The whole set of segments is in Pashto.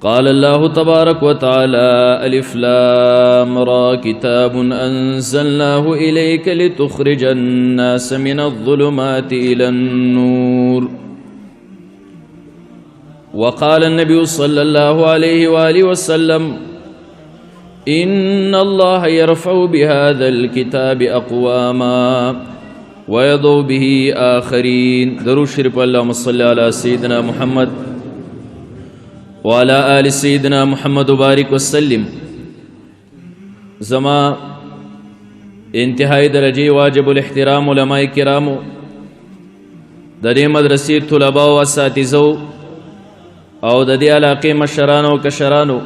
قال الله تبارك وتعالى ألف لام را كتاب أنزلناه إليك لتخرج الناس من الظلمات إلى النور. وقال النبي صلى الله عليه وآله وسلم إن الله يرفع بهذا الكتاب أقواما ويضع به آخرين. درود شریف اللهم صل على سيدنا محمد وعلى آل سيدنا محمد وبارك وسلم. زما انتہائی درجی واجب الاحترام علماء کرامو، د دې مدرسې طلباء او اساتذو او د دې علاقې مشرانو او کشرانو،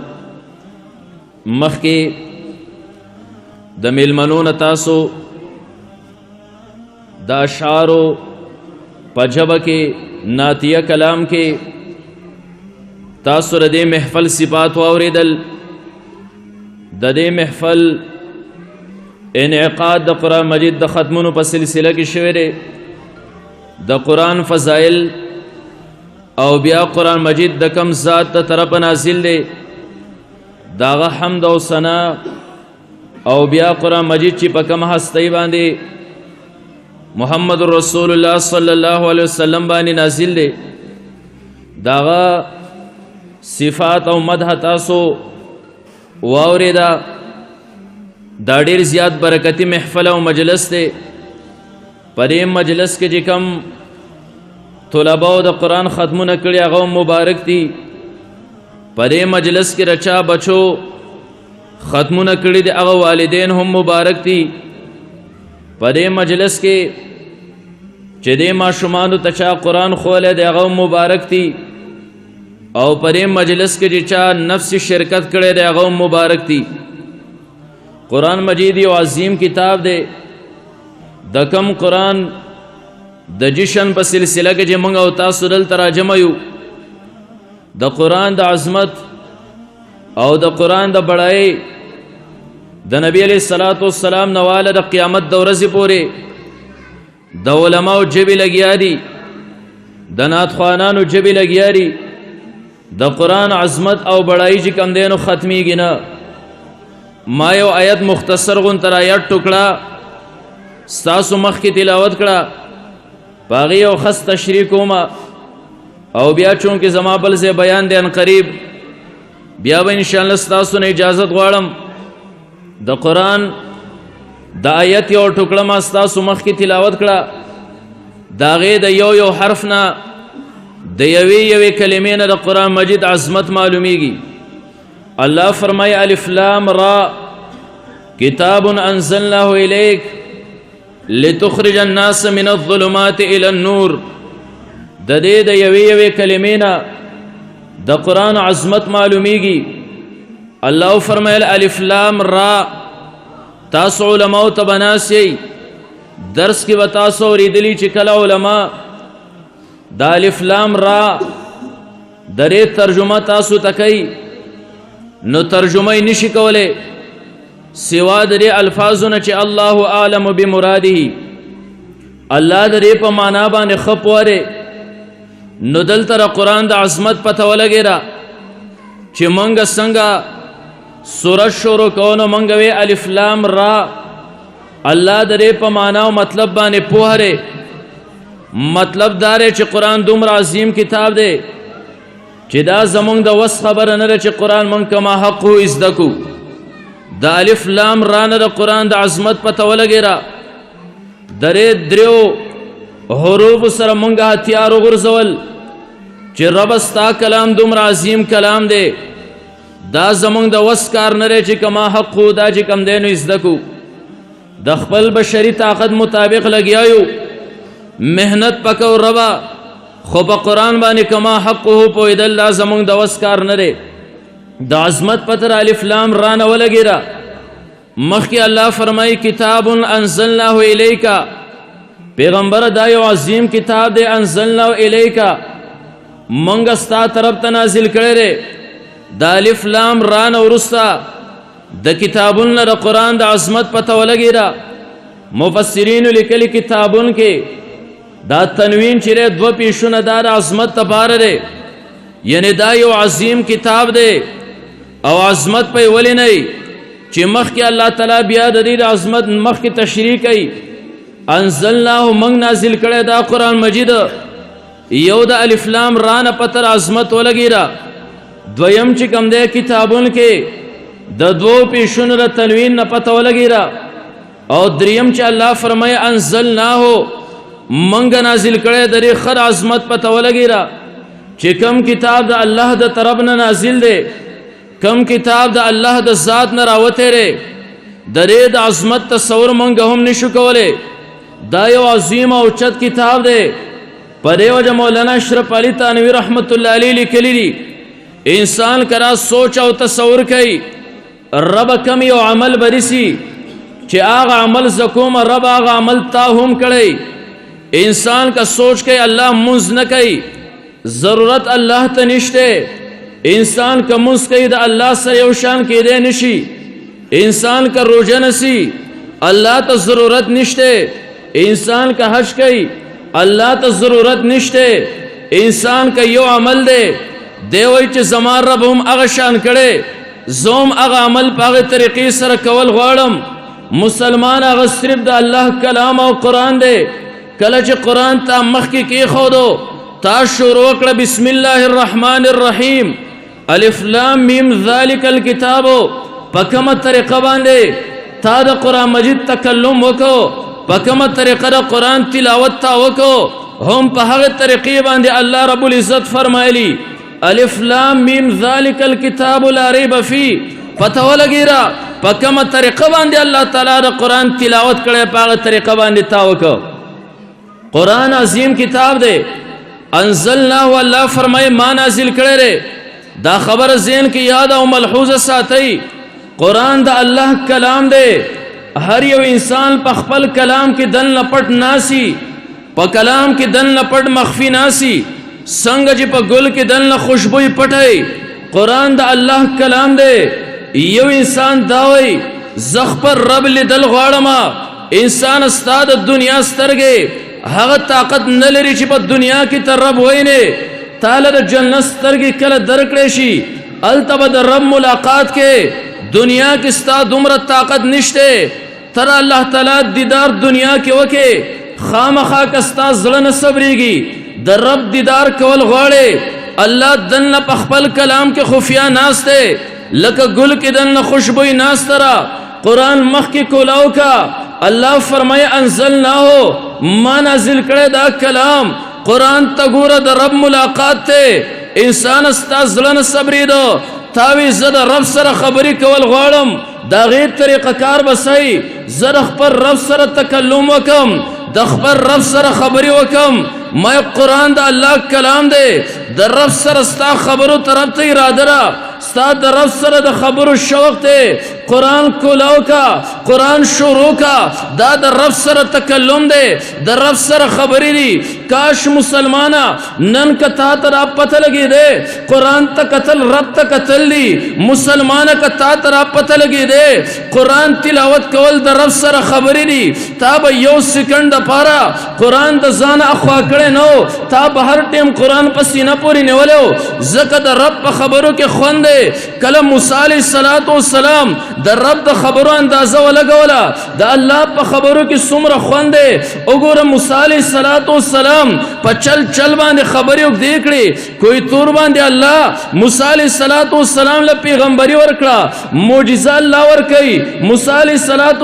مخکې د میلمنو نه تاسو د اشعارو په ژبه کې نعتیه کلام کې تاسو د دې محفل صفات واورېدل. د دې محفل انعقاد د قرآن مجید د ختمونو په سلسله کې شوی دی. د قرآن فضائل او بیا قرآن مجید د کم ذات د طرف نازل دی، داغه حمد او ثنا او بیا قرآن مجید چې په کم هستی باندې محمد رسول الله صلی الله علیه وسلم باندې نازل دی، داغه صفات او مدح تاسو واوریدا. دا ډیر زیات برکتی محفل او مجلس دی. په دې مجلس کې چې کوم طلباء د قرآن ختمونه کړي هغه مبارک دي. په دې مجلس کې رچا بچو ختمونه کړي دي هغه والدین هم مبارک دي. په دې مجلس کې چې دې ماشومانو ته چا قرآن خولی دی هغه مبارک دي، او په دې مجلس کې چې چا نفس شرکت کړی دی هغه مبارک دي. قرآن مجید یو عظیم کتاب دی. د کم قرآن د جشن په سلسله کې چې موږ او تاسو دلته راجمع یو، د قرآن د عظمت او د قرآن د بڑائی د نبی علیہ الصلوۃ والسلام نواله د قیامت د ورځې پورې د علماو جبې لګیا دي، د نعت خوانانو جبې لګیا دي. د قرآن عظمت او بڑائی چې کم دینو ختمیږي نه. ما یو آیت مختصر غونتر آیت ټوکړه ستاسو مخکې تلاوت کړه، په هغې یو خاص تشریح کومه، او بیا چونکې زما بل ځای بیان دی ان قریب، بیا به انشاءالله ستاسو نه اجازت غواړم د قرآن د آیت یو ټوکړه ما ستاسو مخکې تلاوت کړه، د هغې د یو یو حرف نه د یوې کلمې نه د قرآن مجید عظمت معلومیږي. الله فرمایي الف لام را کتاب انزلناه الیک لتخرج الناس من الظلمات الى النور. د دې د یوې کلمې نه د قرآن عظمت معلومیږي. الله فرمایل الف لام را. تاسو علماء ته بناسي درس کې به تاسو اوریدلی چې کله علما د الف لام را د دې ترجمه تاسو ته کوي، نو ترجمه یې نشي کولی سوا د دې الفاظو نه چې الله اعلم بمراده. الله د دې په معنا باندې ښه پوهه. نو دلته د قرآن د عظمت پته ولګېده چې موږ څنګه سورت شروع کوو، نو موږ وی الف لام را. الله د دې په معنا او مطلب باندې پوهه دی. مطلب دا دی چې قرآن دومره عظیم کتاب دی چې دا زمونږ د وس خبره نه ده چې قرآن موږ کما حق و زده کو. د الف لام را نه د قرآن د عظمت پته ولګېده. د دریو حروفو سره موږ هتیار وغورځول چې رب ستا کلام دومره عظیم کلام دی، دا زمونږ د وس کار نه دی چې کما حق و دا چې کم دی نو زده کو. د خپل بشري طاقت مطابق لګیایو، محنت پکو ربا، خو په قرآن باندې کما حق هو پوهېدل دا زمونږ د وس کار نه دی. د عظمت پتر الف لام را نه ولګېده. مخکې الله فرمایي کتاب انزلناه الیکا، پیغمبر دا یو عظیم کتاب دی. انزلناه الیکا منګ ستا طرف ته نازل کړی دی. د الف لام را نه وروسته د کتابونو د قرآن د عظمت پته ولګېده. مفسرینو لیکلي کتابونو کې دا تنوین چې دوه پیشونه دا د عظمت لپاره دی. یعنی دا یو عظیم کتاب دی او عظمت په ولی نه چې مخکې الله تعالی بیا د دې عظمت مخکې تشریح کوي انزلناه من نازل کړه دا قرآن مجید یو د الف لام را نه پتر عظمت ولګیرا دویم چې کوم دی کتابون کې د دوو پیشونو د تنوین نه پته ولګیرا او دریم چې الله فرمایي انزلناه منګ نازل کړه د دې خر عظمت پته ولګیرا چې کوم کتاب د الله د طرف نه نازل دی کم کتاب د الله د ذات نه راوته ری د دې د عظمت تصور مونږ هم نشو کوله دا یو عظیم او چت کتاب دی په دې وجه مولانا اشرف علي تانوی رحمت الله علیه لیکلی دی انسان کرا سوچ او تصور کوي رب کم یو عمل برسی چې هغه عمل زکوم رب هغه عمل تا هم کړی انسان کا سوچ کوي الله منز نه کوي ضرورت الله ته نشته انسان کا منز کوي د الله سره یو شان کېدی نشي انسان کا روزه نسی الله ته ضرورت نشته انسان کا حج کوي الله ته ضرورت نشته انسان کا یو عمل دی دی وای چې زما رب هم هغه شان کړي زوم هغه عمل په هغه طریقې سره کول غواړم مسلمان هغه صرف د الله کلام او قرآن دی کله چې قرآن ته مخکې کېښودو تا شروع کړه بسم الله الرحمن الرحیم الف لام میم ذالک الکتاب په کومه طریقه باندې تا د قرآن مجید تکلم وکړو په کومه طریقه د قرآن تلاوت تا وکړو هم په هغه طریقې باندې الله رب العزت فرمایلی الف لام میم ذالک الکتاب لا ریب فیه پته ولګیرا په کومه طریقه باندې الله تعالی د قرآن تلاوت کړي په هغه طریقه باندې تا وکړو قرآن عظیم کتاب دی انزلناه الله فرمای ما نازل کړی دا خبر ذهن کې یاد او ملحوظه ساتي قرآن د الله کلام دی هر یو انسان په خپل کلام کې دن لپټ ناسي په کلام کې دن لپټ مخفي ناسي څنګه چې په ګل کې دن خوشبوئی پټي قرآن د الله کلام دی یو انسان داوي زخ پر رب لیدل غواړم انسان استاد دنیا سترګې هغه طاقت نه لري چې په دنیا کې تر رب ویني تعالی د جنت سترګې کله درکړې شي التبه د رب ملاقات کې دنیا کې ستا دومره طاقت نشته تر الله تعالی دیدار دنیا کې وکي خامخا کستا زړه نه صبرېږي د رب دیدار کول غواړي الله دنه په خپل کلام کې خفیا ناشته لکه ګل کې دنه خوشبوئی ناسترا قرآن مخ کې کولاو کا الله فرمای انزلناه ما نازل کړه دا کلام قرآن ته ګوره د رب ملاقات ته انسان استا زړه نه صبرېدو تاوی زه د رب سره خبرې کول غواړم دا غیر طریقه کار بسای زه د خپل رب سره تکلم وکم د خپل رب سره خبرې وکم ما قرآن د الله کلام دی د رب سره ستا خبرو طرف ته اراده را ستا د رب سره د خبرو شوق ته قرآن کولاو کا قرآن شروع کا دا د رب سره تکلم دی د رب سره خبرې دي کاش مسلمانا نن کتا ترا پته لګي دی قرآن ته قتل رب ته قتل دی مسلمانا کتا ترا پته لګي دی قرآن تلاوت کول د رب سره خبرې دي تا به یو سکند لپاره قرآن د ځان اخوا کړی نو تا به هر ټیم قرآن په سینه پورې نیولی ځکه د رب په خبرو کې خوند دی کله موسی علیه السلام د رب د خبرو اندازه ولګوله د الله په خبرو کې څومره خوند دی وګوره موسی علیه السلام په چل باندې خبرې وکړې کړې کوئی تور باندې الله موسی علیه السلام له پیغمبري ورکړه معجزه الله ورکړي موسی علیه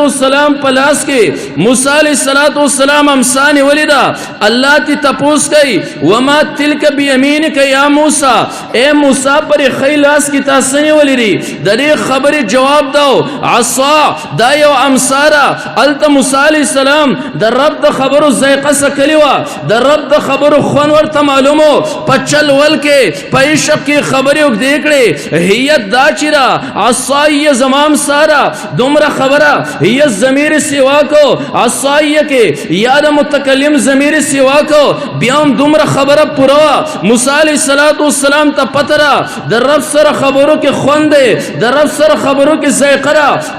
السلام په لاس کې موسی علیه السلام امسان ولیدا الله تی تپوس کوي وما تلک بیمینک یا موسی اے موسی پر خیلاس کی تاسو ولیدي د دې خبرې جواب داو عصا دا یو امسارا الت موسی علیہ السلام د رب د خبرو ذائقه سکلی وا د رب د خبرو خوان ورته معلومو پچل ول کې پېشب کې خبرې وکړې کړې هي دا چیرا عصا ی زمام سارا دومره خبره هي ضمیر سوا کو عصا ی کې یاد متکلم ضمیر سوا کو بیا هم دومره خبره پورا موسی علیہ السلام ته پترا د رب سره خبرو کې خوند د رب سره خبرو کې ذائقه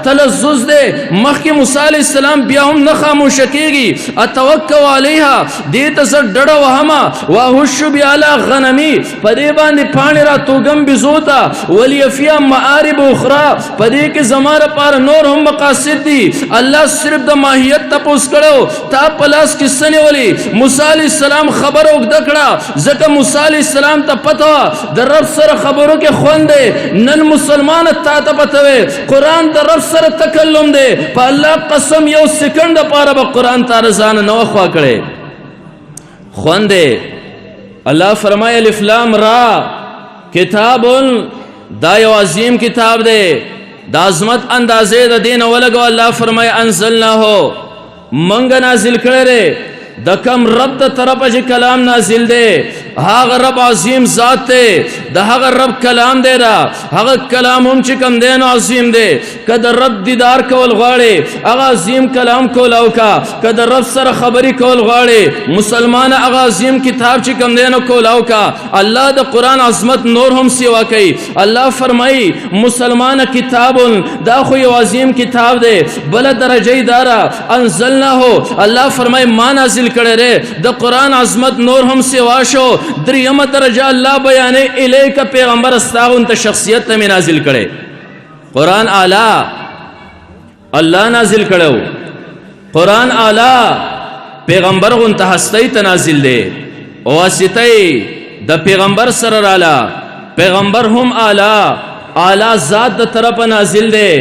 تلذذ دے مخکې موسی علیه السلام بیا هم نه خاموشه کېږي اتوکل علیها دې ته زه ډډه وهمه واهش بیا علی غنمي په دې باندې پاڼې را توږم بزو ته ولی فیها معارب اخرى په دې کې زما لپاره نور هم مقاصد دي الله صرف د ماهیت تپوس کړو تا په لاس کې څه نیولي موسی علیه السلام خبره اوږده کړه ځکه موسی علیه السلام ته پته وه د رب سره خبرو کې خوند دی نن مسلمانه تا ته پته وي قرآن د رب سره تکلم دی په الله قسم یو سکنډ دپاره به قرآن تا رضانه نه وه خوا کړی خوند دی الله فرمایي الف لام را کتاب دا یو عظیم کتاب دی دا عظمت اندازې د دین ولګو الله فرمایي انزلناه منګ نازل کړی د کم رب د طرفه چې کلام نازل دی هغه رب عظیم ذات دی د هغه رب کلام دی را هغه کلام هم چې کم دی نو عظیم دی که د رب دیدار کول غواړې هغه عظیم کلام کول اوکا که د رب سره خبرې کول غواړې مسلمان هغه عظیم کتاب چې کم دی نو کول اوکا الله د قرآن عظمت نور هم سیوا کوي الله فرمایي مسلمان کتاب دا خو یو عظیم کتاب دی بله درجه دارا انزلناه الله فرمایي ما نازل کړی دی د قرآن عظمت نور هم سیوا شو دریمه درجه الله بیانې الیک پیغمبر استاغون ته شخصیت ته مې نازل کړی قرآن اعلی الله نازل کړو قرآن اعلی پیغمبر غون ته هستی ته نازل دی واسطه د پیغمبر سره رااله پیغمبر هم اعلی ذات د طرفه نازل دی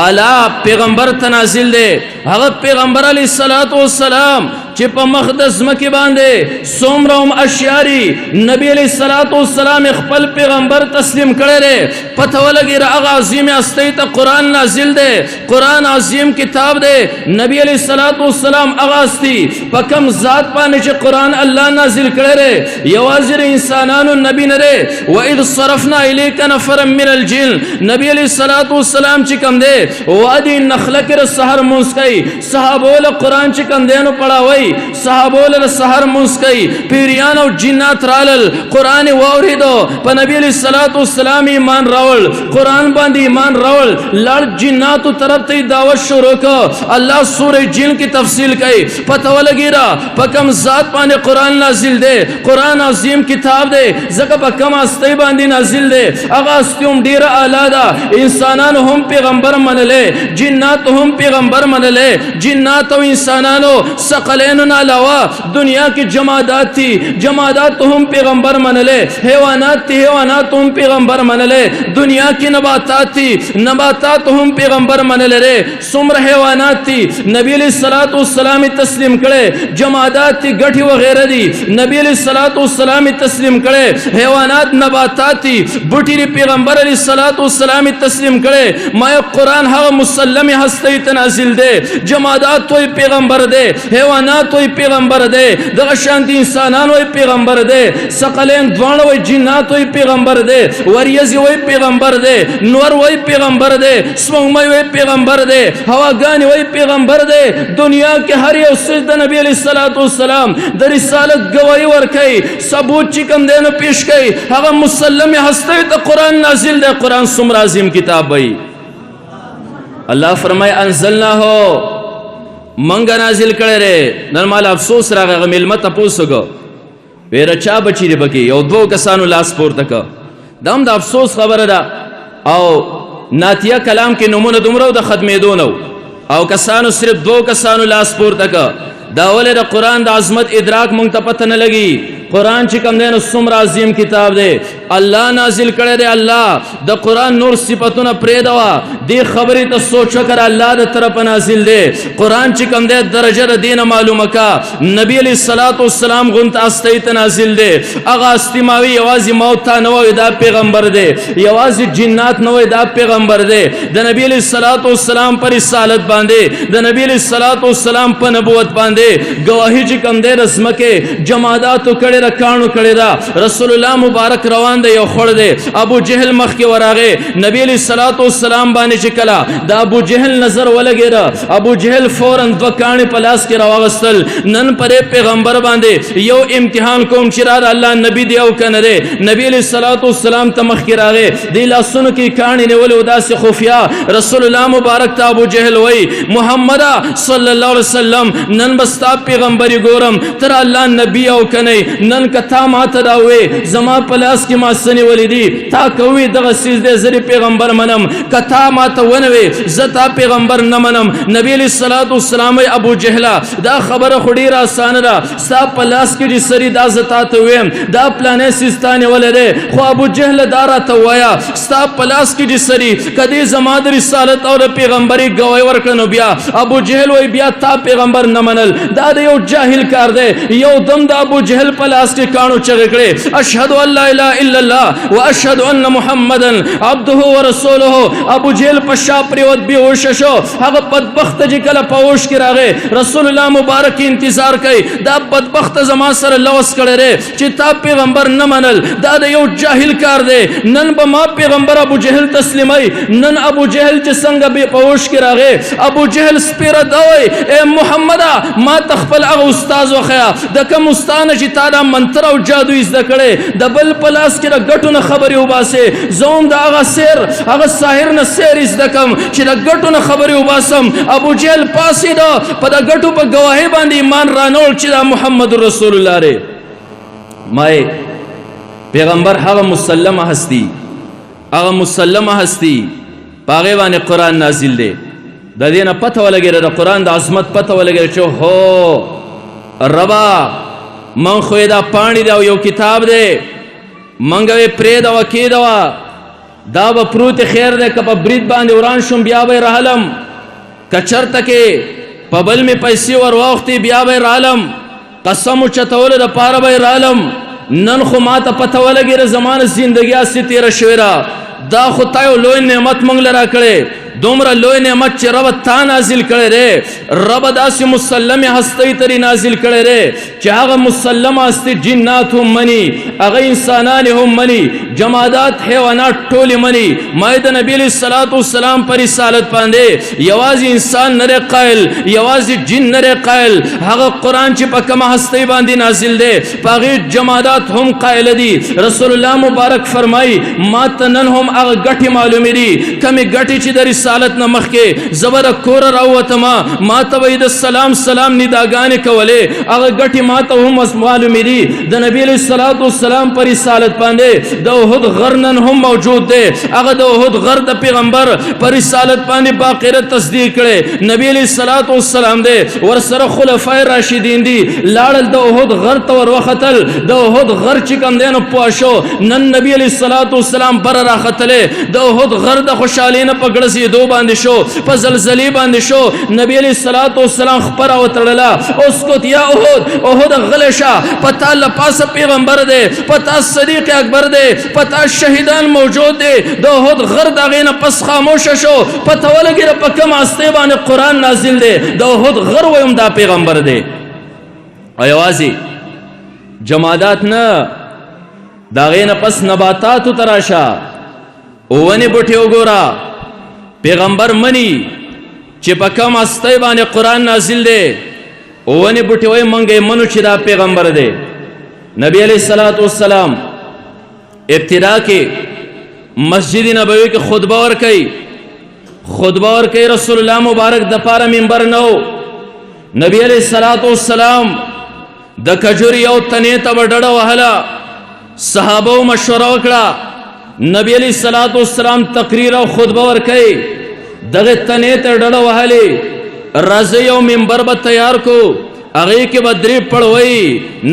اعلی پیغمبر ته نازل دی هغه پیغمبر علیه الصلاة والسلام چې په مقدس مکه باندې څومره هم اشیاري نبی علیه الصلاة والسلام خپل پیغمبر تسلیم کړی دی پته ولګي هغه عظیم هستی ته قرآن نازل دی قرآن عظیم کتاب دی نبی علیه الصلاة والسلام هغه هستی په کوم ذات باندې چې قرآن الله نازل کړی دی یوازې د انسانانو نبی نه دی واذ صرفنا الیک نفرا من الجن نبی علیه الصلاة والسلام چې کوم دی وادي نخله کې سحر مونځ کوي صحابو له قرآن چې کوم دی نو پړاوی صحابو له سحر مونځ کوي پیریان او جنات رالل قرآن واوریدو په نبی علیه الصلاة والسلام ایمان راول قرآن باندې ایمان راول لړ جناتو طرف ته دعوت شروع کړه الله سورہ جن کی تفصیل کوي پته ولګی را په کوم ذات باندې قرآن نازل دی قرآن عظیم کتاب دی ځکه په کوم هستی باندې نازل دی هغه هستی هم ډیره اعلی ده انسانان هم پیغمبر منلې جنات هم پیغمبر منلې جنات او انسانانو ثقلین علاوه دنیا کې جمادات تھی جمادات هم پیغمبر منلې حیوانات تھی حیوانات هم پیغمبر منلې دنیا کې نباتات تھی نباتات هم پیغمبر منلې څومره حیوانات تھی نبی علیہ الصلوۃ والسلام تسلیم کړي جمادات تھی غټي وغیرہ دي نبی علیہ الصلوۃ والسلام تسلیم کړي حیوانات نباتات تھی بوټي پیغمبر علیہ الصلوۃ والسلام تسلیم کړي ما قرآن هغه مسلم هستی تنازل دی جمادات توي پیغمبر دی حیوانات توي پیغمبر دی دغه شانتي انسانان وي پیغمبر دی ثقلین دوانه وي جنات وي پیغمبر دی وریځ وي پیغمبر دی نور وي پیغمبر دی سپوږمۍ وي پیغمبر دی هواګان وي پیغمبر دی دنیا کې هر یو څه د نبی علیہ الصلوۃ والسلام د رسالت گواہی ورکړي ثبوت چې کوم دینو پیش کړي هغه مسلم هستی ته قرآن نازل دی قرآن څومره عظیم کتاب وي الله فرمای انزلناه منګه نازل کړی دی نن مال افسوس راغی هغه میلمه تپوس وکړو ویره چا بچی دی پکې یو دوه کسانو لاس پورته کړه دا هم د افسوس خبره ده او ناتیه کلام کې نمونه دومره د ختمېدو نه او کسانو صرف دوه کسانو لاس پورته کړه دا ولې د قرآن د عظمت ادراک مونږ ته پته نه لګي قرآن چې کوم دی نو څومره عظیم کتاب دی الله نازل کړی دی الله د قرآن نور صفتونه پرېږدوه دې خبرې ته سوچ وکړه الله د طرفه نازل دی قرآن چې کوم دی درجه د دینه معلومه کا نبی علیه الصلاة والسلام غونته هستی ته نازل دی هغه هستی ماوي یوازې موت ته نه وایي دا پیغمبر دی یوازې جنات نه وایي دا پیغمبر دی د نبی علیه الصلاة والسلام په رسالت باندې د نبی علیه الصلاة والسلام په نبوت باندې گواهی چې کوم دی د ځمکې جماداتو کړې کړی دا کانو کړی دا رسول الله مبارک روان دی یو خړ دی ابو جهل مخ کې وراغه نبی علیہ الصلوۃ والسلام باندې چې کلا دا ابو جهل نظر ولګیدا ابو جهل فورن دو کانه پلاس کې راوغستل نن پرې پیغمبر باندې یو امتحان کوم چې را الله نبی دی او کنه دی نبی علیہ الصلوۃ والسلام ته مخ کې راغه دی لاسونو کې کانه نیول او داسې خفیا رسول الله مبارک ته ابو جهل وای محمد صلی الله علیه وسلم نن بستا پیغمبري ګورم تر الله نبی او کنه نن کتا ماته دا وې زما پلاس کې ما سني ولیدي تا کوي دغه سیز دې زری پیغمبر منم کتا ماته ونوي زتا پیغمبر نه منم نبی علیہ الصلوۃ والسلام ابو جهل دا خبره خډی را آسان را ستا پلاس کې دې سری دا زتا ته ویم دا پلانې سیستانه ولره خو ابو جهل دارا ته وایا ستا پلاس کې دې سری کدی زما د رسالت او د پیغمبري گواہی ورکړنو بیا ابو جهل وای بیا تا پیغمبر نه منل دا یو جاهل کار دی یو دم د ابو جهل پلاس کې کانو چغ کړي اشهد ان لا اله الا الله واشهد ان محمدا عبده ورسوله ابو جهل پشا پریوت به ہوش شو هغه بدبخت چې کله پوش کې راغی رسول الله مبارک انتظار کوي دا بدبخت زما سره لوس کړي ره چې تا پیغمبر نه منل دا یو جاهل کار دی نن به ما پیغمبر ابو جهل تسلیمای نن ابو جهل چې څنګه به پوش کې راغی ابو جهل سپیره دوی اے محمد ما تخپل هغه استاد وخیا د کوم استاد چې تا دا منتر او جادو زده کړي د بل پلاس کې د غټو نه خبري وباسه زوم دا هغه سیر هغه ساحر نه سیر زده کوم چې د غټو نه خبري وباسم ابو جهل پاسې دا په د غټو په گواهی باندې ایمان رانول چې دا محمد رسول الله ری مای پیغمبر هغه مسلمه هستی هغه مسلمه هستی پاغه باندې قران نازل دی د دې نه پته ولګره د قران د عظمت پته ولګره چې هو ربا من خو دا پانی دا یو کتاب دی منګوي پرې دا وکی دا به پروت خیر دی که په برید باندې وران شم بیا به رحلم کچرته کې په بل می پیسې ور وختي بیا به رالم قسم چتول د پاره به رالم نن خو ما ته پته ولګره زمانه زندگی اسی تیر شویرا دا خو تایو لوی نعمت منګ لرا کړي دومره لوی نعمت چې رب تا نازل کړي ره رب داسې مسلمه هستی تری نازل کړي ره چې هغه مسلمه هستی جنات هم مني هغه انسانان هم مني جمادات حیوانات ټول مني ماید نبی علیہ الصلوۃ والسلام پر رسالت باندې یوازې انسان نه قائل یوازې جن نه قائل هغه قران چې په کومه هستی باندې نازل دی پاغي جمادات هم قائل دي رسول الله مبارک فرمای ما تنن هم هغه غټي معلومي دي کمی غټي چې د رسالت نه مخکې زبر کور راوتما ما ته وې د سلام نداګانې کولې هغه غټي ما ته هم معلومي دي د نبی علیہ الصلوۃ والسلام پر رسالت باندې د احد غرنن هم موجود دی هغه د احد غر د پیغمبر پر رسالت باندې باقاعده تصدیق کړي نبی علیہ الصلوۃ والسلام دی ور سره خلفای راشدین دي لاړل د احد غر ته ور وختل د احد غر چې کوم دینو پوښو نن نبی علیہ الصلوۃ والسلام پر راختله د احد غر د خوشالینه پګړسي دو باندې شو په زلزلې باندې شو نبی علیہ الصلوۃ والسلام خبر او تړلا اوس کو یا احد غلشا پتا لپاس پیغمبر دی پتا صدیق اکبر دی پتا شهیدان موجود دی د احد غر دغه نه پس خاموش شو پتا ولګره په کوم استه باندې قران نازل دی د احد غر ویم دا پیغمبر دی ایوازي جمادات نه دغه نه پس نباتات تراشا ونی بوټي وګورا پیغمبر منی چې په کوم استه باندې قران نازل دی ونی بوټي وای منګې منو چې دا پیغمبر دی نبی علیہ الصلوۃ والسلام ابتدا کې مسجد نبوی کې خطبه ور کوي رسول الله مبارک د پاره منبر نو نبی علیہ الصلوۃ والسلام د کجوري او تنه ته وډړه وهلا صحابه مشوره وکړه نبی علیہ الصلوۃ والسلام تقریر او خطبه ور کوي دغه تنه ته ډړه وهلي راځي او منبر به تیار کو هغه کې بدرې پړوي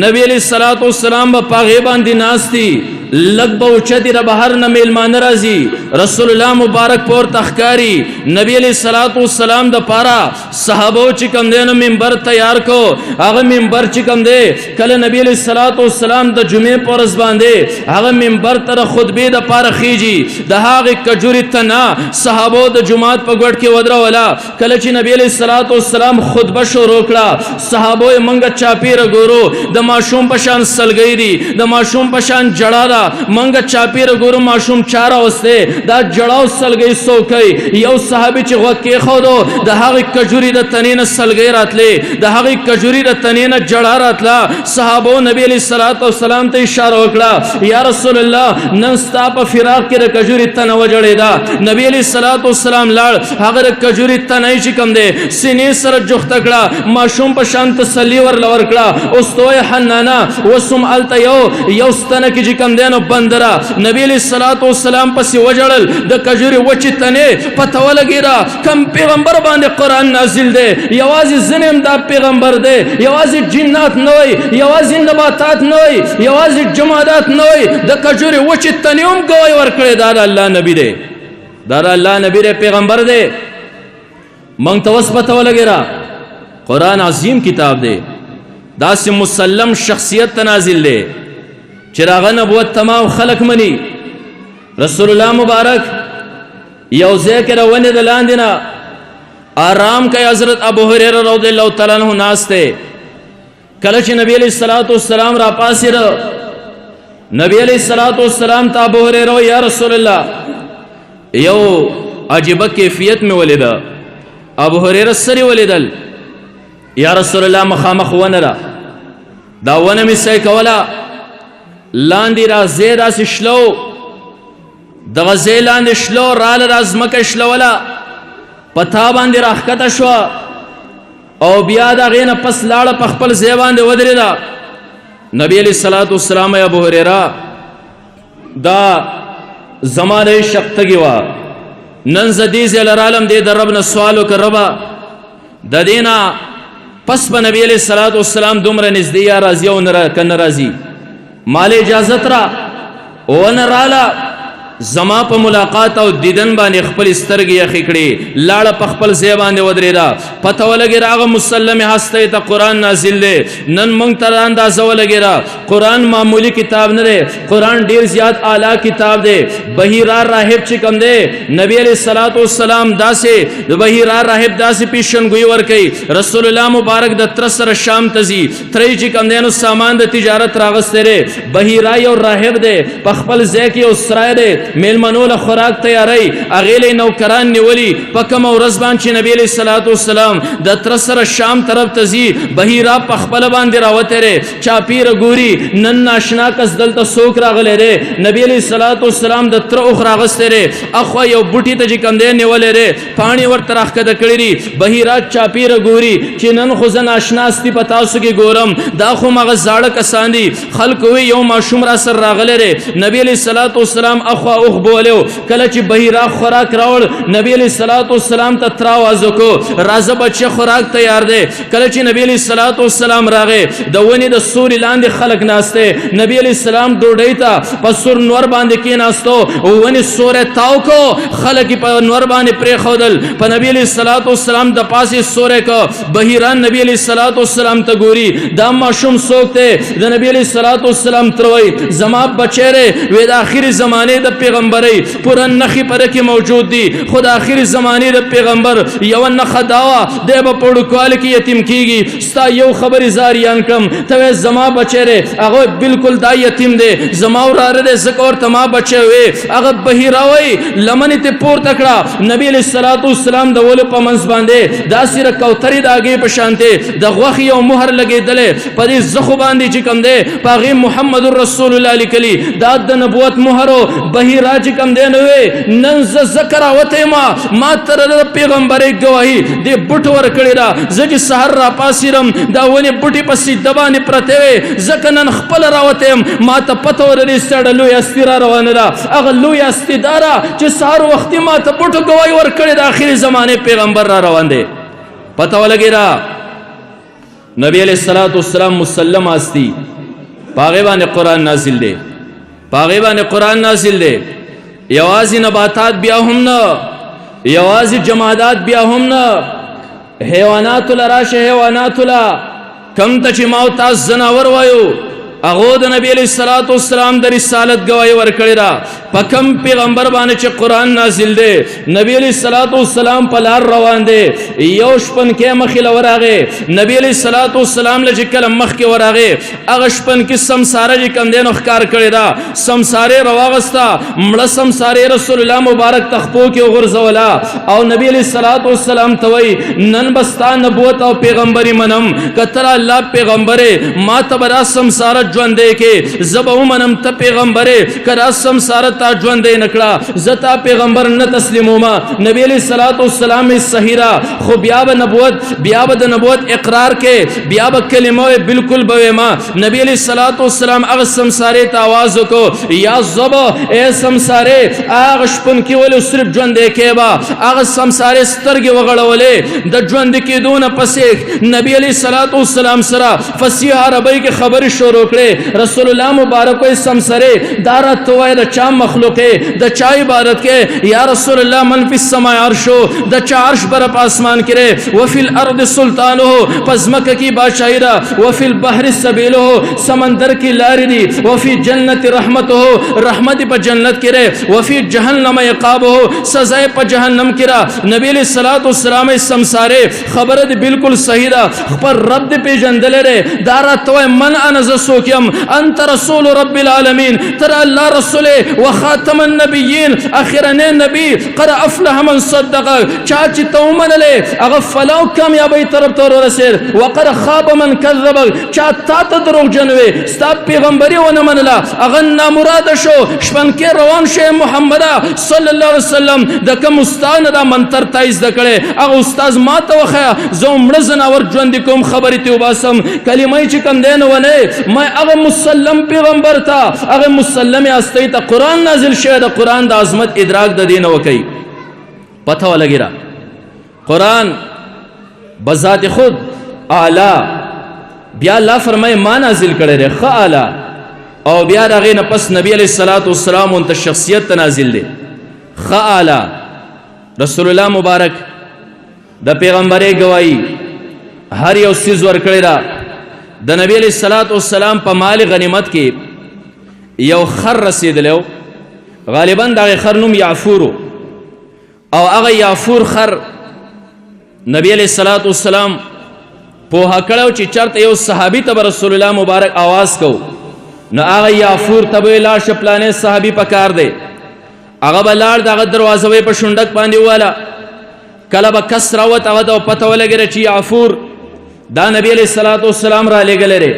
نبی علیہ الصلوۃ والسلام په پاغه باندې ناشتي لګ به اوچتي ر بهر نه میلمان راځي رسول الله مبارک پور تخکاری نبی علیہ الصلوۃ والسلام د پارا صحابو چې کوم دینو منبر تیار کو هغه منبر چې کوم دی کله نبی علیہ الصلوۃ والسلام د جمعې پورز باندې هغه منبر تر خطبه د پارا خيږي د هغه کجوري تنا صحابو د جمعات په ګډ کې ودرا ولا کله چې نبی علیہ الصلوۃ والسلام خطبه شروع کړه صحابو منګه چاپیره ګورو د ماشوم پشان سلګی دی د ماشوم پشان جړا دا منګه چاپیره ګورو ماشوم چاره وسته دا جړاو سلګی سوکي یو صحابي چې غوکه خو د هغه کجوري د تنین سلګی راتلې د هغه کجوري د تنین جړا راتله صحابو نبی علیہ الصلوۃ والسلام ته اشاره وکړه یا رسول الله نن ستا په فراق کې د کجوري تن وجړې دا نبی علیہ الصلوۃ والسلام لاړ هغه کجوري تنای چې کم دی سینې سره جوخت کړه ماشوم په شان تسلی ور لور کړه اوس توه حنانا وسم الته یو ستنه کې چې کم دی نو بندرا نبی علیہ الصلوۃ والسلام پسې وجړل د کجوري وچ تنه پته ولګیرا کم پیغمبر باندې قران نازل دی یوازې زنم دا پیغمبر دی یوازې جنات نه وي یوازې نباتات نه وي یوازې جمادات نه وي د کجوري وچ تنه هم ګوي ور کړی دا الله نبی دی دا الله نبی دی پیغمبر دی مونږ ته وس پته ولګیرا قرآن عظیم کتاب دی داسې مسلم شخصیت تنازل دی چراغ نبوت تمام خلق منی رسول الله مبارک یو ذکر ونه د لاندې نه آرام کوي حضرت ابو هريره رضی الله تعالی عنہ ناشته کله چې نبی علیہ الصلوۃ والسلام را پاسیر نبی علیہ الصلوۃ والسلام ته ابو هريره یا رسول الله یو عجیب کیفیت میں ولیدا ابو هريره سری ولیدل یا رسول الله مخامخ ونرا دا ونه می سې کولا لاندې را زیرا شلو د غزیلاند شلو رال رازمکه شلولا پتا باندې راخته شو او بیا دا غینه پس لاړه په خپل ځای باندې ودرېدا نبی علیہ الصلوۃ والسلام ابو هريره دا زمانه شقتګي وا نن زدي زل عالم دې د رب نه سوال وکړبا د دینا پس په نبی علیہ الصلوۃ والسلام دومره نږدې یا راضی او نه کنه راضی مال اجازت را ون رالا زما په ملاقات او دیدن باندې خپل سترګې یخې کړې لاړه په خپل ځای باندې ودرېدا پته ولګېده هغه مسلم هستی ته قرآن نازل دی نن موږ ته اندازه ولګېده قرآن معمولی کتاب نه دی قرآن ډېر زیات اعلی کتاب دی بهیرار راهب چې کوم دی نبی علیہ الصلوۃ والسلام داسې د بهیرار راهب داسې پیشنګویي ورکوي رسول الله مبارک د تر سره شام ته ځي ترې چې کوم دی نو سامان د تجارت راغستی دی بهیرا یو راهب دی په خپل ځای کې یو سرای دی میلمنو له خوراک تیاری اغیلی نوکران نیولی په کوم ورځ باندې چې نبی علیہ الصلوۃ والسلام د تر سره شام طرف ته ځي بهیرا په خپل باندې راوتره چاپیر ګوري نن ناشنا کس دلته سوک راغلی دی نبی علیہ الصلوۃ والسلام د تر اوخ راغستره اخو یو بوټی ته چې کم دی نیولې ری پانی ورته راخکده کړی ری بهیرا چاپیر ګوري چې نن خو زه ناشنا استی په تاسو کې ګورم دا خو مغه زاړه کسان دي خلک وی یو ماشوم را سر راغلی ری نبی علیہ الصلوۃ والسلام اخو اوخ بولیو کله چې بهیرا خوراک راوړ نبی علیہ الصلوۃ والسلام ته تراواز وکړو راځه بچه خوراک تیار دی کله چې نبی علیہ الصلوۃ والسلام راغې د ونې د سوري لاندې خلک ناشته نبی علیہ السلام ډوډۍ ته په سور نور باندې کې ناستو ونې سوره تاو کو خلک په نور باندې پرې خودل په نبی علیہ الصلوۃ والسلام د پاسه سوره کو بهیرا نبی علیہ الصلوۃ والسلام ته ګوري دا ماشوم سوکته د نبی علیہ الصلوۃ والسلام تروي زما بچره وې د اخر زمانه د پیغمبري پورا نخي پر کې موجود دي خود اخر زمانه د پیغمبر یو نخ داوا د په پړو کال کې یتیم کیږي ستا یو خبر زاریان کم ته زما بچره هغه بالکل دا یتیم دی زما وراره د زکور تما بچي وي هغه بهیراوي لمن ته پور تکړه نبی علیہ الصلوۃ والسلام د ول په منځ باندې دا سره کوتري داګه په شانته د غوخ یو مہر لګیدل په دې زخو باندې چې کم دی پاغه محمد رسول الله لیکلی دا د نبوت مہر بهیرا چې کم دی نو نن ذکر اوته ما تر د پیغمبري گواہی دې بوټ ور کړی را زج سحر را پاسیرم دا ونی بوټي پسې دبانې پرته وي زکنن خپل راوتم ما ته پته ورې سړلو استرا روانه را اغه لوی استدارا چې سحر وخت ما ته بوټ گواہی ور کړی د اخر زمانه پیغمبر را روان دی پته ولګی را نبی علیہ الصلوۃ والسلام مسلم استی پاغه باندې قران نازل دی پاغه باندې قران نازل دی یوازې نباتات بیا هم نه، یوازې جمادات بیا هم نه، حیواناتو لراشه، حیواناتو لا کم ته چې ما او تاسو ځناور وایو هغو د نبی علیه الصلاۃ والسلام د رسالت گواهی ورکړې ده. په کم پیغمبر باندې چې قرآن نازل دی، نبی علیه الصلاۃ والسلام په لار روان دی، یو شپنکی مخې له ورغې، نبی علیه الصلاۃ والسلام له چې کله مخکې ورغې هغه شپنکي سمساره چې کوم دی نو ښکار کړې ده، سمسارې راواغسته، مړه سمسارې رسول الله مبارک تخپو کې وغورځوله او نبی علیه الصلاۃ والسلام ته وایي نن به ستا نبوت او پیغمبري منم، که ته الله پیغمبرې ما ته به دا سمساره ژوندی کې زه به ومنم، ته پیغمبرې که دا سمساره تا ژوندی نه کړه زه تا پیغمبر نه تسلیمومه. نبی علیه الصلاۃ والسلام صحیح را، خو بیا به د نبوت اقرار کې، بیا به کلمه بالکل به ویما. نبی علیه الصلاۃ والسلام هغه سمسارې ته آواز وکړو یا زبا ای سمسارې، هغه شپنکي ولې صرف ژوندی کې به هغه سمسارې سترګې وغړولې د ژوندي کېدو نه پسې نبی علیه الصلاۃ والسلام سره فصیح عربۍ کې خبرې شروع کړې. رسول الله مبارک وایي سمسرې دا راته وایه د چا مخلوق یې، د چا عبادت کې؟ یا رسول الله من فی السماء عرشو، د چا عرش بر په اسمان کې دی، وفی الارض سلطانه په ځمکه کې بادشاهي ده، وفی البحر سبیله سمندر کې لارې دي، وفی جنت رحمته رحمت په جنت کې دی، وفی جهنم عقابه سزا په جهنم کې ده. نبی علیہ الصلوۃ والسلام سمسارې خبره دې بالکل صحیح ده، خپل رب دې پیژندلې دی. دا راته وایي من انا زه څوک یم؟ انت رسول رب العالمین، تر الله رسول و خاتم النبیین، اخرنی نبی. قد افلح من صدق، چا چې ته ومنلې هغه فلاح کامیابۍ طرف ته ورسېد، وقد خاب من کذب، چا تا ته دروغجن وې ستا پیغمبري ونه منله هغه نامراده شو. شپنکې روان شي محمده صلی الله علیه وسلم، د کوم استاد نه دا منتر تا زده کړی هغه استاد ما ته وښیه، زه مړه ځناور ژوندي کوم خبرې ته وباسم، کلمه چې کوم دی نو ونه ما هغه مسلم پیغمبر ته، هغه مسلم هستی ته قرآن نازل شوی د قرآن د عظمت ادراک د دې نه وکوي. پته ولګي را قرآن بذات خود اعلی، بیا الله فرمایي ما نازل کړی دی ښه اعلی، او بیا د هغې نه پس نبی علیه الصلاۃ والسلام ورته شخصیت ته نازل دی ښه اعلی. رسول الله مبارک د پیغمبرۍ گواهی هر یو څیز ورکړی ده. د نبی علیه الصلاۃ والسلام په مال غنیمت کې یو خر رسېدلی، غالبا د هغې خر نوم یعفورو، او هغه یعفور خر نبی علیه الصلاۃ والسلام پوهه کړی چې چېرته یو صحابي ته به رسول الله مبارک آواز کو، نو هغه یعفور ته به لاړ شه پلانې صحابي په کار دی، هغه به لاړ د هغه دروازه به یې په شونډک باندې وواله. کله به کس راوت هغه ته پته ولګېده چې یعفور دا نبی علیه الصلاۃ والسلام را لېږلی دی،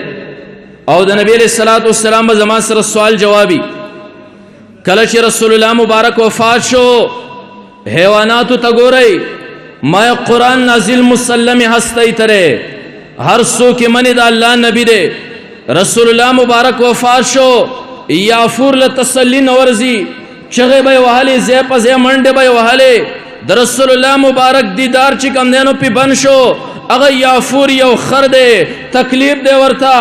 او د نبی علیه الصلاۃ والسلام به زما سره سوال جوابي. کله چې رسول الله مبارک وفات شو حیواناتو ته ګورئ، ما قرآن نازل مسلم هستی ترې هر څوک یې مني د الله نبی دی. رسول الله مبارک وفات شو، یعفور له تسلي نه ورځي، چغې به یې وهلې، ځای په ځای منډې به یې وهلې. د رسول الله مبارک دیدار چې کوم دی نو پې بند شو. هغه یعفور یو خر دی، تکلیف دی ورته.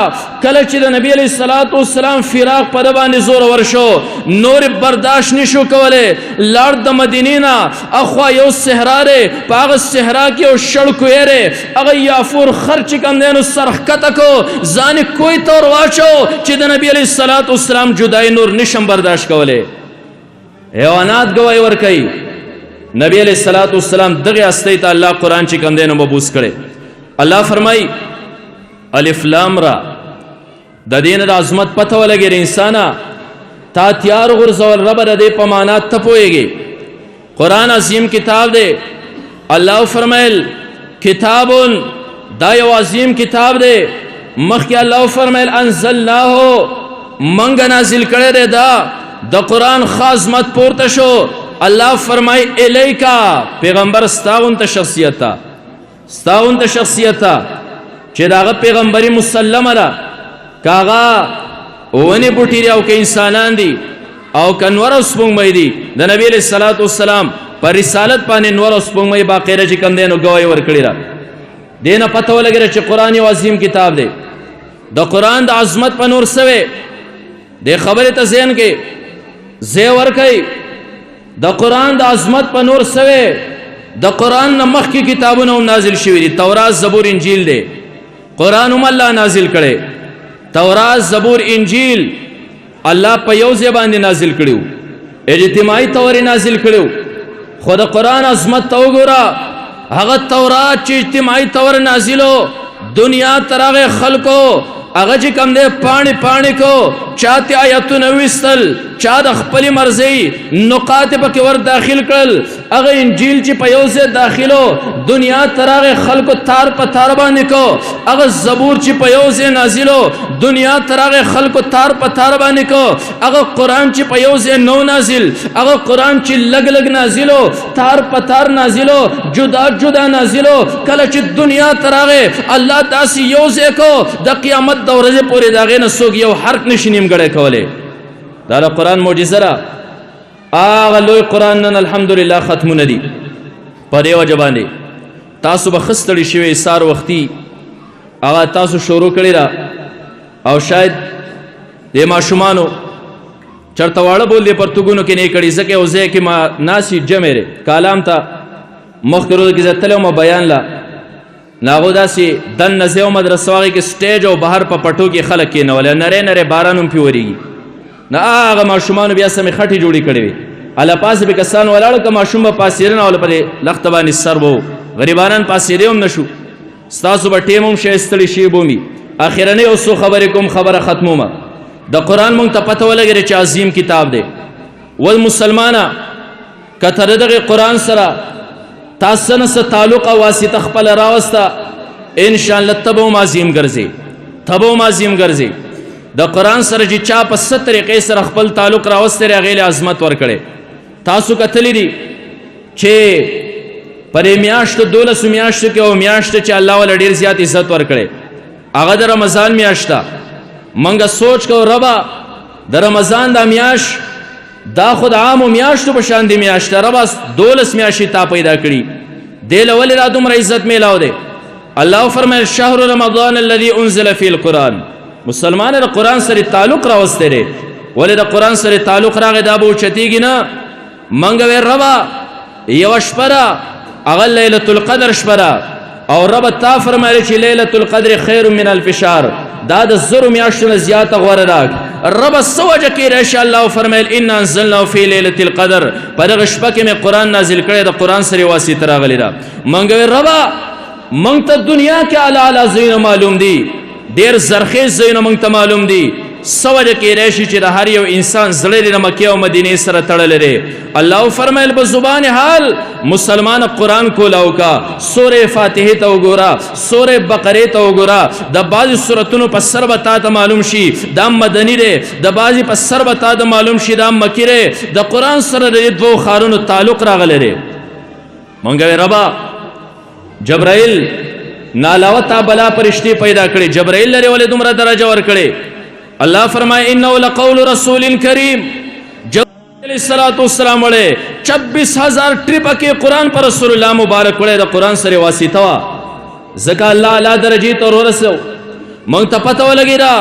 کله چې د نبی علیه الصلاۃ والسلام فراق په ده باندې زورور شو، نور برداشت نشو کولی، لاړ د مدینې نه اخوا یو صحرا دی، په هغه صحرا کې یو شړ کوی دی، هغه یعفور خر چې کوم دی نو سر ښکته کو، ځان یې کوی ته ور واچو چې د نبی علیه الصلاۃ والسلام جدایي نور نشم برداشت کولی. حیوانات گواهی ورکوي. نبی علیہ الصلوۃ والسلام دغه هستی ته الله قرآن چې کوم دی نو مبوس کړی. الله فرمایي الف لام را، د دې نه د عظمت پته ولګېږي انسانه تا تیار غورځول ربه د دې په معنا ته پوهېږي. قرآن عظیم کتاب دی. الله فرمایل کتابون، دا یو عظیم کتاب دی. مخکې الله فرمایل انزلناه، منګه نازل کړی دی. دا د قرآن خاص عظمت پورته شو. الله فرمای الیکا، پیغمبر ستاغونته شخصیت تا، ستاغونته شخصیت تا چې داغه پیغمبري مسلمه ده، کاغه ونی بوټی او که انسانان دي او که نور او سپوږمۍ دي، د نبی علیه الصلاۃ والسلام پر رسالت باندې نور او سپوږمۍ باقاعده چې کوم دی نو ګواهي ورکړې ده. دې نه پته ولګېده چې قرآن یو عظیم کتاب دی. د قرآن د عظمت په نور سوی دې خبرې ته ذهن کې ځای ورکوي د قرآن د عظمت په نور سوی د قرآن نه مخکې کتابونه هم نازل شوي دي. تورات زبور انجیل دی، قرآن هم الله نازل کړی. تورات زبور انجیل الله په یو ځای باندې نازل کړیو، اجتماعي طور نازل کړیو. خو د قرآن عظمت ته وګوره، هغه تورات چې اجتماعي طور نازلو، دنیا تر هغه خلکو هغه چې کوم دی پاڼې پاڼې کو، چاته آیتونه ویستل، چا د خپلې مرضۍ نقاط پکې ور داخل کړل. هغه انجیل چې په یو ځای داخلو، دنیا تر هغه خلکو تار په تار باندې کو. هغه زبور چې په یو ځای نازلو، دنیا تر هغه خلکو تار په تار باندې کو. هغه قرآن چې په یو ځای نو نازل، هغه قرآن چې لګ لګ نازلو، تار په تار نازلو، جدا جدا نازلو. کله چې دنیا تر هغه الله داسې یو ځای کو، د قیامت د ورځې پورې د هغې نه څوک یو حرف نشي نیمګړی کولی. دا د قرآن معجزه ده. هغه لوی قرآن نن الحمدلله ختمونه دي. په دې وجه باندې تاسو به ښه ستړي شوي سار وختي هغه تاسو شروع کړې ده، او شاید د ماشومانو چرته واړه بول دې پرتګونو کې نه کړي، ځکه یو ځای کې ما ناسي جمع دی کالام ته مخکې ورځ کې زه تللی وم بیان له، نو هغو داسې دننه ځای و مدرسه هغې کې سټیج او بهر په پټو کې خلک کېنولی، نری نری باران هم پې ورېږي. نه هغه ماشومانو بیا سمې خټې جوړې کړې وې، هله پاسې پې کسان ولاړو، که ماشوم به پاسېده نه، په دې لخته باندې سر به و، غریبانان پاسېدی هم نه شو. ستاسو به ټیم هم شی ستړي شوي به ومي. اخرنۍ یو څو خبرې کوم، خبره ختمومه. د قرآن مونږ ته پته ولګېده چې عظیم کتاب دی. ول مسلمانه که ته د دغې قرآن سره تا څه نه څه تعلق او واسطه خپله راوسته، انشاءالله ته به هم عظیم ګرځې، ته به هم عظیم ګرځې. د قرآن سره چې چا په څه طریقې سره خپل تعلق راوستی دی، هغې له عظمت ورکړی. تاسو کتلی دي چې په دې میاشتو 12 میاشتو کې او میاشته چې الله والا ډېر زیات عزت ورکړی، هغه د رمضان میاشت ده. موږ سوچ کوو ربه د رمضان دا میاشت دا خو د عامو میاشتو په شان د میاشت ده، ربه 12 میاشتې تا پیدا کړي، دې له ولې را دومره عزت میلاو دی؟ الله فرمایل شهر رمضان الذي انزل فيه القرآن. مسلمان د قرآن سره تعلق راوستی دی. ولې د قرآن سره تعلق راغی دا به اوچتېږي نه. موږ ویل ربه یوه شپه ده، هغه لیلة القدر شپه ده، او ربه تا فرمایلی چې لیلة القدر خیر من الف شهر، دا د 1000 میاشتو نه زیاته غوره ده. ربه څه وجه کېدی شي؟ الله فرمایل انا انزلناه فی لیلة القدر، په دغه شپه کې مې قرآن نازل کړی، د قرآن سره واسطه راغلی ده. موږ ویل ربه موږ ته دنیا کې اعلی اعلی ځایونه معلوم دي، ډېر زرخیز ځایونه موږ ته معلوم دي. څه وجه کېدی شي چې د هر یو انسان زړه د مکې او مدینې سره تړلی دی؟ الله فرمایل په زبان حال مسلمان قرآن کولاو کا، سورې فاتحې ته وګوره، سورې بقرې ته وګوره، د بعضې سورتونو په سر به تا ته معلوم شي دا مدني دی، د بعضې په سر به تا ته معلوم شي دا مکي دی. د قرآن سره د دې دوو ښارونو تعلق راغلی دی. مونږ وی ربه جبرائیل نه علاوه تا بلا فرشتې پیدا کړي، جبرائیل لرې ولې دومره درجه ورکړې؟ الله فرمایي انه لقول رسول کریم. جبرائیل علیه الصلاۃ والسلام وړې 24000 ټریپه کې قرآن پر رسول الله مبارک وړې د قرآن سره واسطه وه، ځکه الله اعلی درجې ته ورسو. موږ ته پته ولګېده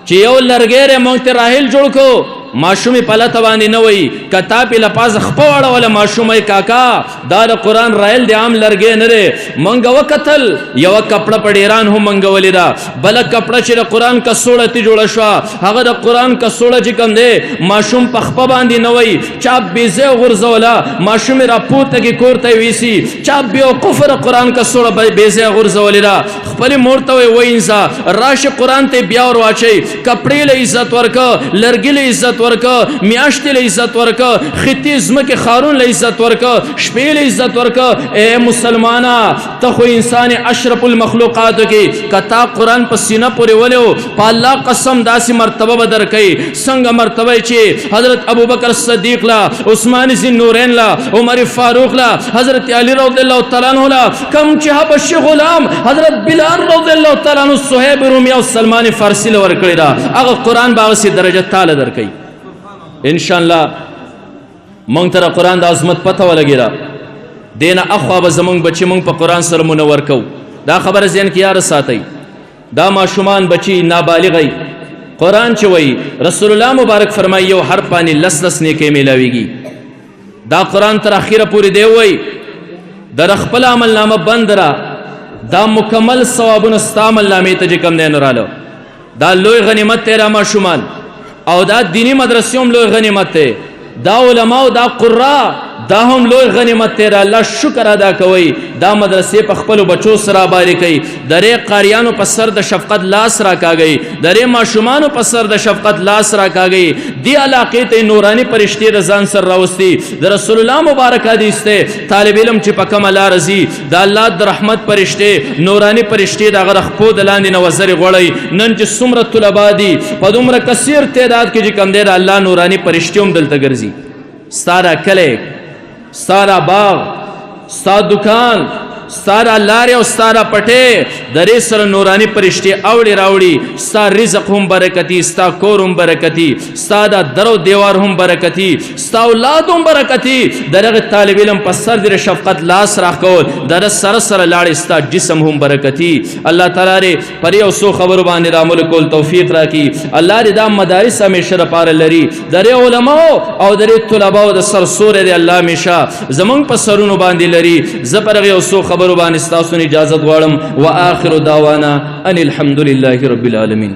چې یو لرګی دی، موږ ته راحل جوړ کړو، ماشومې په لته باندې نه وایي، که تا پې له پاسه خپه واړوله ماشومه کاکا دا د قرآن رایل دی، عام لرګی نه دی. موږ وکتل یوه کپړه په ډیران هم منګولې ده، بله کپړه چې د قرآن کڅوړه تې جوړه شوه، هغه د قرآن کڅوړه چې کوم دی ماشوم په خپه باندې نه وایي، چا بېځای غورځوله، ماشومې راپورته کې کور ته ویسي، چا بېوقوفه د قرآن کڅوړه بېځای غورځولې ده، خپلې مور ته وایي وینځه، راشه قرآن ته بیا ور واچوي، کپړې له عزت ورکه، لرګي له عزت ورکه، میاشتې له عزت ورکه، خطې ځمکې ښارون له عزت ورکه، شپې له عزت ورکه. اے مسلمانه ته خو انسان اشرف المخلوقاتو کې که تا قرآن په سینه پورې ولیو، په الله قسم داسې مرتبه به درکوي څنګه مرتبه چې حضرت ابوبکر صدیق لا، عثمان ذی النورین لا، عمر فاروق لا، حضرت علی رضی الله تعالی عنہ لا، کم چې حبشي غلام حضرت بلال رضی الله تعالی عنہ، صہیب رومی او سلمان فارسی له ورکړی دا، هغه قرآن به هغسې درجه تاله درکوي. انشاءالله مونږ ته د قرآن د عظمت پته ولګېده، دې نه اخوا به زمونږ بچي مونږ په قرآن سره منور کوو. دا خبره ذهن کې یاره ساتئ، دا ماشومان بچي نابالغی قرآن چې وایي رسول الله مبارک فرمایي یو حرف باندې 10 نیکۍ میلاویږي. دا قرآن تر اخیره پوری دی وای در خپل عمل نامه بند را دا مکمل ثوابونه ستا عمل نامې ته چې کوم دی نو رالو دا لوی غنیمت دی را ماشومان او دا دینی مدرسې هم لوی غنیمت دی دا علماء دا قرآ دا هم لوی غنیمت دی را الله شکر ادا کوئ دا مدرسې په خپلو بچو سره آبادې کوي درې قاریانو په سر د شفقت لاس راکاږئ درې ماشومانو په سر د شفقت لاس راکاږئ دې علاقې ته نوراني فرشتې د ځان سره راوستي د رسول الله مبارک حدیث دی طالب علم چې په کومه لاره ځي د الله د رحمت فرشتې نوراني فرشتې د هغه د خپو د لاندې نه وزرې غوړئ نن چې څومره طلبا دي په دومره کثیر تعداد کې چې کوم دی د الله نوراني فرشتې هم دلته ګرځي ستا دا کلی ستا دا باغ ستا دکان ستا دا لارې او ستا دا پټې درې سره نوراني فرشتې اوړي راوړي ستا رزق هم برکتي ستا کور هم برکتي ستا دا در او دیوار هم برکتي ستا اولاد هم برکتي د هغه طالب علم په سر د شفقت لاس راکول د هغه سره سره لاړې ستا جسم هم برکتي الله تعالی دې پر یو څو خبرو باندې د عمل کول توفیق راکړي الله دې دا مدارس همیشه لپاره لري د علماء او د طلباء د سر سورې دې الله همیشه زمونږ په سرونو باندې لري زه پر یو څو خبرو باندې ستاسو اجازه غواړم واخر دعوانا ان الحمد لله رب العالمین